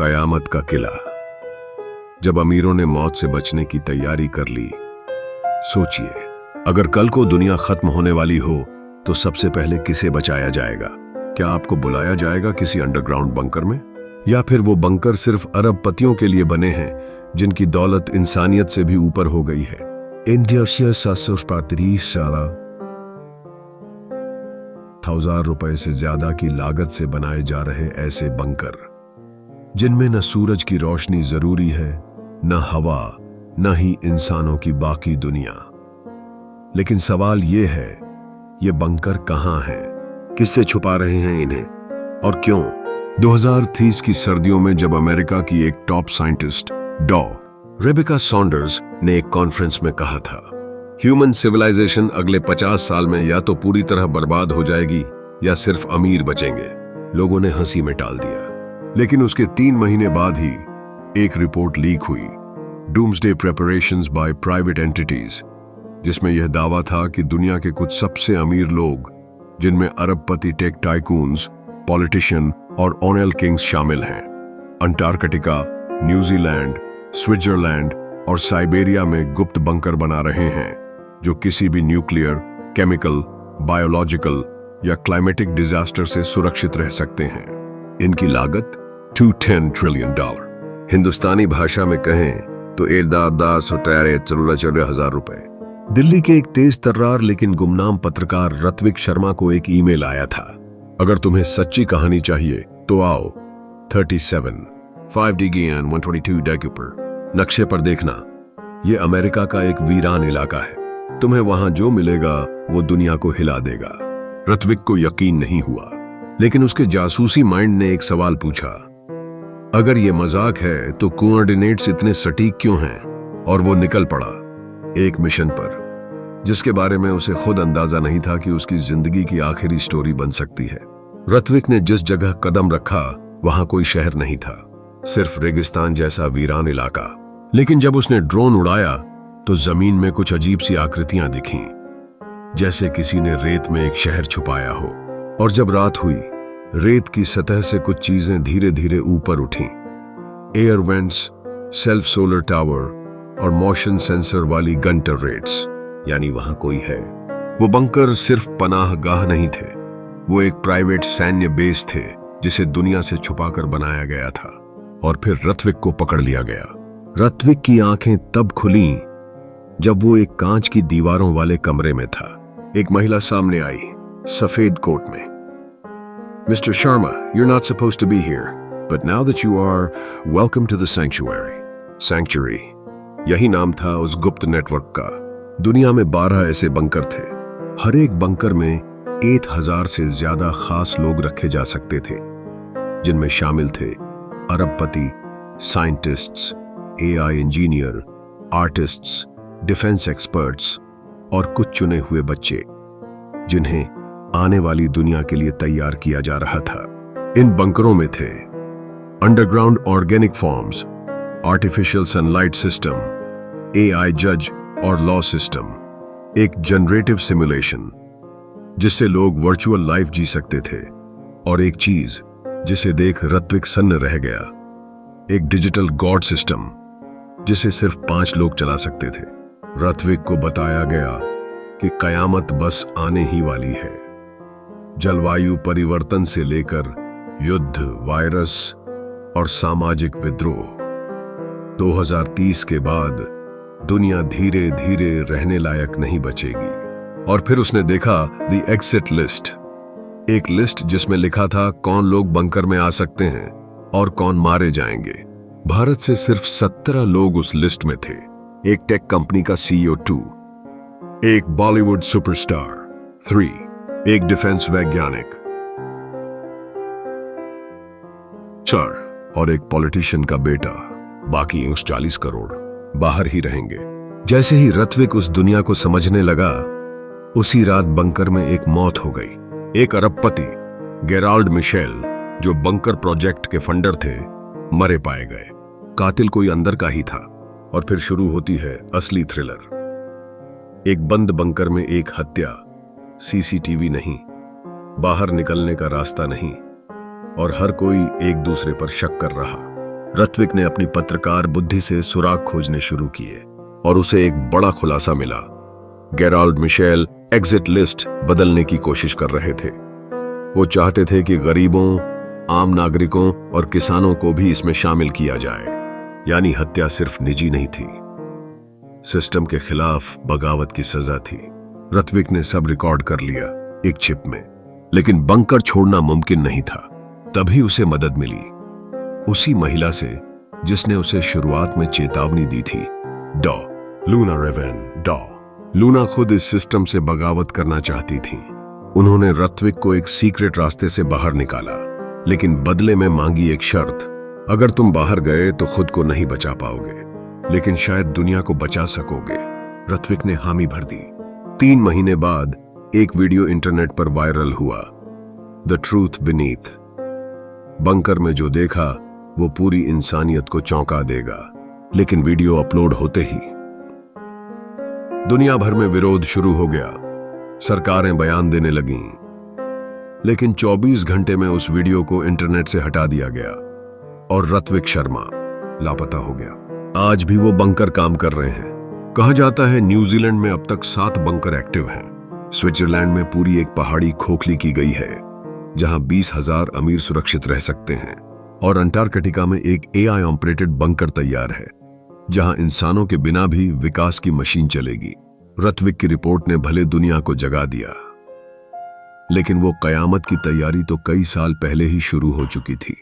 कयामत का किला। जब अमीरों ने मौत से बचने की तैयारी कर ली। सोचिए, अगर कल को दुनिया खत्म होने वाली हो तो सबसे पहले किसे बचाया जाएगा? क्या आपको बुलाया जाएगा किसी अंडरग्राउंड बंकर में, या फिर वो बंकर सिर्फ अरबपतियों के लिए बने हैं जिनकी दौलत इंसानियत से भी ऊपर हो गई है? ₹1000 से ज्यादा की लागत से बनाए जा रहे ऐसे बंकर जिनमें न सूरज की रोशनी जरूरी है, न हवा, न ही इंसानों की बाकी दुनिया। लेकिन सवाल ये है, ये बंकर कहां है? किससे छुपा रहे हैं इन्हें और क्यों? 2030 की सर्दियों में जब अमेरिका की एक टॉप साइंटिस्ट डॉ. रेबेका सॉन्डर्स ने एक कॉन्फ्रेंस में कहा था, ह्यूमन सिविलाइजेशन अगले 50 साल में या तो पूरी तरह बर्बाद हो जाएगी या सिर्फ अमीर बचेंगे। लोगों ने हंसी में टाल दिया, लेकिन उसके 3 महीने बाद ही एक रिपोर्ट लीक हुई, doomsday preparations by private entities, जिसमें यह दावा था कि दुनिया के कुछ सबसे अमीर लोग, जिनमें अरबपति टेक टाइकून्स, पॉलिटिशियन और ओनेल किंग्स शामिल हैं, अंटार्कटिका, न्यूजीलैंड, स्विट्जरलैंड और साइबेरिया में गुप्त बंकर बना रहे हैं जो किसी भी न्यूक्लियर, केमिकल, बायोलॉजिकल या क्लाइमेटिक डिजास्टर से सुरक्षित रह सकते हैं। इनकी लागत $210 ट्रिलियन। हिंदुस्तानी भाषा में कहें तो 1,1000 रुपए। दिल्ली के एक तेज तर्रार लेकिन गुमनाम पत्रकार ऋत्विक शर्मा को एक ईमेल आया था, अगर तुम्हें सच्ची कहानी चाहिए तो आओ 37 5DG and 122 Daguपर नक्शे पर देखना। ये अमेरिका का एक वीरान इलाका है, तुम्हें वहां जो मिलेगा वो दुनिया को हिला देगा। ऋत्विक को यकीन नहीं हुआ, लेकिन उसके जासूसी माइंड ने एक सवाल पूछा, अगर ये मजाक है तो कोऑर्डिनेट्स इतने सटीक क्यों हैं? और वो निकल पड़ा एक मिशन पर जिसके बारे में उसे खुद अंदाजा नहीं था कि उसकी जिंदगी की आखिरी स्टोरी बन सकती है। ऋत्विक ने जिस जगह कदम रखा वहां कोई शहर नहीं था, सिर्फ रेगिस्तान जैसा वीरान इलाका। लेकिन जब उसने ड्रोन उड़ाया तो जमीन में कुछ अजीब सी आकृतियां दिखीं, जैसे किसी ने रेत में एक शहर छुपाया हो। और जब रात हुई, रेत की सतह से कुछ चीजें धीरे धीरे ऊपर उठीं। Air vents, self solar tower और मोशन सेंसर वाली गन टर्रेट्स, यानी वहां कोई है। वो बंकर सिर्फ पनाह गाह नहीं थे, वो एक प्राइवेट सैन्य बेस थे जिसे दुनिया से छुपाकर बनाया गया था। और फिर ऋत्विक को पकड़ लिया गया। ऋत्विक की आंखें तब खुलीं जब वो एक कांच की दीवारों वाले कमरे में था। एक महिला सामने आई, सफेद कोट में। Mr. Sharma, you're not supposed to be here, but now that you are, welcome to the sanctuary. Sanctuary, यही नाम था उस गुप्त नेटवर्क का। दुनिया में 12 ऐसे बंकर थे। हर एक बंकर में 1000 से ज्यादा खास लोग रखे जा सकते थे, जिनमें शामिल थे अरबपति, scientists, AI engineer, artists, defence experts और कुछ चुने हुए बच्चे, जिन्हें आने वाली दुनिया के लिए तैयार किया जा रहा था। इन बंकरों में थे underground organic forms, artificial sunlight system, AI जज और लॉ सिस्टम, एक जनरेटिव सिमुलेशन जिससे लोग वर्चुअल लाइफ जी सकते थे, और एक चीज जिसे देख ऋत्विक सन्न रह गया, एक डिजिटल गॉड सिस्टम जिसे सिर्फ 5 लोग चला सकते थे। ऋत्विक को बताया गया कि कयामत बस आने ही वाली है। जलवायु परिवर्तन से लेकर युद्ध, वायरस और सामाजिक विद्रोह। 2030 के बाद दुनिया धीरे धीरे रहने लायक नहीं बचेगी। और फिर उसने देखा द एग्जिट लिस्ट, एक लिस्ट जिसमें लिखा था कौन लोग बंकर में आ सकते हैं और कौन मारे जाएंगे। भारत से सिर्फ 17 लोग उस लिस्ट में थे। एक टेक कंपनी का CEO 2, एक बॉलीवुड सुपरस्टार 3, एक डिफेंस वैज्ञानिक 4 और एक पॉलिटिशियन का बेटा। बाकी उस 40 करोड़ बाहर ही रहेंगे। जैसे ही ऋत्विक उस दुनिया को समझने लगा, उसी रात बंकर में एक मौत हो गई। एक अरबपति गेराल्ड मिशेल, जो बंकर प्रोजेक्ट के फंडर थे, मरे पाए गए। कातिल कोई अंदर का ही था। और फिर शुरू होती है असली थ्रिलर। एक बंद बंकर में एक हत्या, CCTV नहीं, बाहर निकलने का रास्ता नहीं, और हर कोई एक दूसरे पर शक कर रहा। रत्विक ने अपनी पत्रकार बुद्धि से सुराग खोजने शुरू किए और उसे एक बड़ा खुलासा मिला। गेराल्ड मिशेल एग्जिट लिस्ट बदलने की कोशिश कर रहे थे। वो चाहते थे कि गरीबों, आम नागरिकों और किसानों को भी इसमें शामिल किया जाए। यानी हत्या सिर्फ निजी नहीं थी, सिस्टम के खिलाफ बगावत की सजा थी। रत्विक ने सब रिकॉर्ड कर लिया एक चिप में, लेकिन बंकर छोड़ना मुमकिन नहीं था। तभी उसे मदद मिली उसी महिला से जिसने उसे शुरुआत में चेतावनी दी थी, डॉ लूना रेवेन। डॉ लूना खुद इस सिस्टम से बगावत करना चाहती थी। उन्होंने रत्विक को एक सीक्रेट रास्ते से बाहर निकाला, लेकिन बदले में मांगी एक शर्त, अगर तुम बाहर गए तो खुद को नहीं बचा पाओगे, लेकिन शायद दुनिया को बचा सकोगे। रत्विक ने हामी भर दी। 3 महीने बाद एक वीडियो इंटरनेट पर वायरल हुआ, द ट्रूथ बीनीथ। बंकर में जो देखा वो पूरी इंसानियत को चौंका देगा। लेकिन वीडियो अपलोड होते ही दुनिया भर में विरोध शुरू हो गया। सरकारें बयान देने लगीं, लेकिन 24 घंटे में उस वीडियो को इंटरनेट से हटा दिया गया और रत्विक शर्मा लापता हो गया। आज भी वो बंकर काम कर रहे हैं। कहा जाता है न्यूजीलैंड में अब तक 7 बंकर एक्टिव हैं। स्विट्जरलैंड में पूरी एक पहाड़ी खोखली की गई है जहां 20,000 अमीर सुरक्षित रह सकते हैं, और अंटार्कटिका में एक AI ऑपरेटेड बंकर तैयार है जहां इंसानों के बिना भी विकास की मशीन चलेगी। रत्विक की रिपोर्ट ने भले दुनिया को जगा दिया, लेकिन वो कयामत की तैयारी तो कई साल पहले ही शुरू हो चुकी थी।